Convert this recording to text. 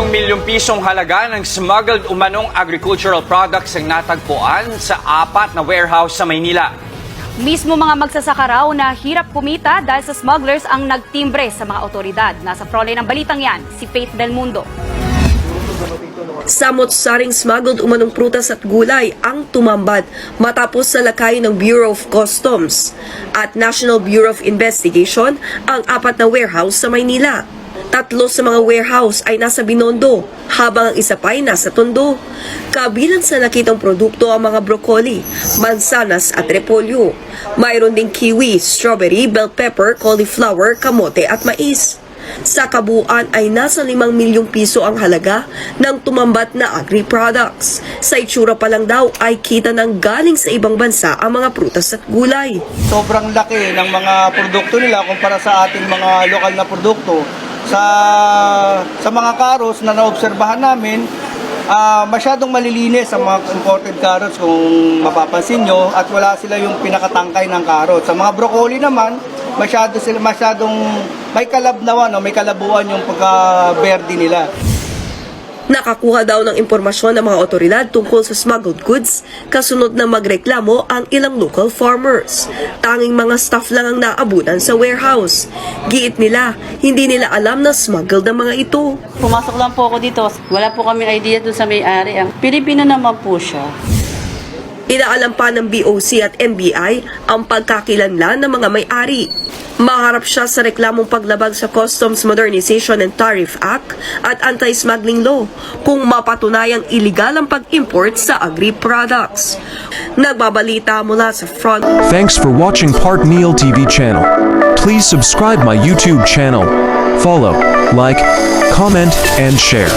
milyong pisong halaga ng smuggled umanong agricultural products ang natagpuan sa 4 na warehouse sa Maynila. Mismo mga magsasaka raw na hirap kumita dahil sa smugglers ang nagtimbre sa mga otoridad. Nasa prole ng balitang yan, si Faith Del Mundo. Samot-saring smuggled umanong prutas at gulay ang tumambad matapos salakay ng Bureau of Customs at National Bureau of Investigation ang 4 na warehouse sa Maynila. 3 sa mga warehouse ay nasa Binondo, habang ang isa pa ay nasa Tondo. Kabilang sa nakitang produkto ang mga broccoli, mansanas at repolyo. Mayroon ding kiwi, strawberry, bell pepper, cauliflower, kamote at mais. Sa kabuuan ay nasa 5 milyong piso ang halaga ng tumambat na agri-products. Sa itsura pa lang daw ay kita ng galing sa ibang bansa ang mga prutas at gulay. Sobrang laki ng mga produkto nila kumpara sa ating mga lokal na produkto. Sa mga carrots na naobserbahan namin, masyadong malilinis ang mga imported carrots kung mapapansin nyo, at wala sila yung pinakatangkay ng carrots. Sa mga broccoli naman, masyadong may kalabnawan, may kalabuan yung pagka-verde nila. Nakakuha daw ng impormasyon ng mga otoridad tungkol sa smuggled goods, kasunod na magreklamo ang ilang local farmers. Tanging mga staff lang ang naabutan sa warehouse. Giit nila, hindi nila alam na smuggled ang mga ito. Pumasok lang po ako dito. Wala po kami idea dun sa may-ari. Ang Pilipino naman po siya. Inaalam pa ng BOC at NBI ang pagkakilanlan ng mga may-ari. Maharap siya sa reklamong paglabag sa Customs Modernization and Tariff Act at Anti-Smuggling Law kung mapatunayang iligal ang pag-import sa agri-products. Nagbabalita mula sa front. Thanks for watching Part Meal TV channel. Please subscribe my YouTube channel. Follow, like, comment, and share.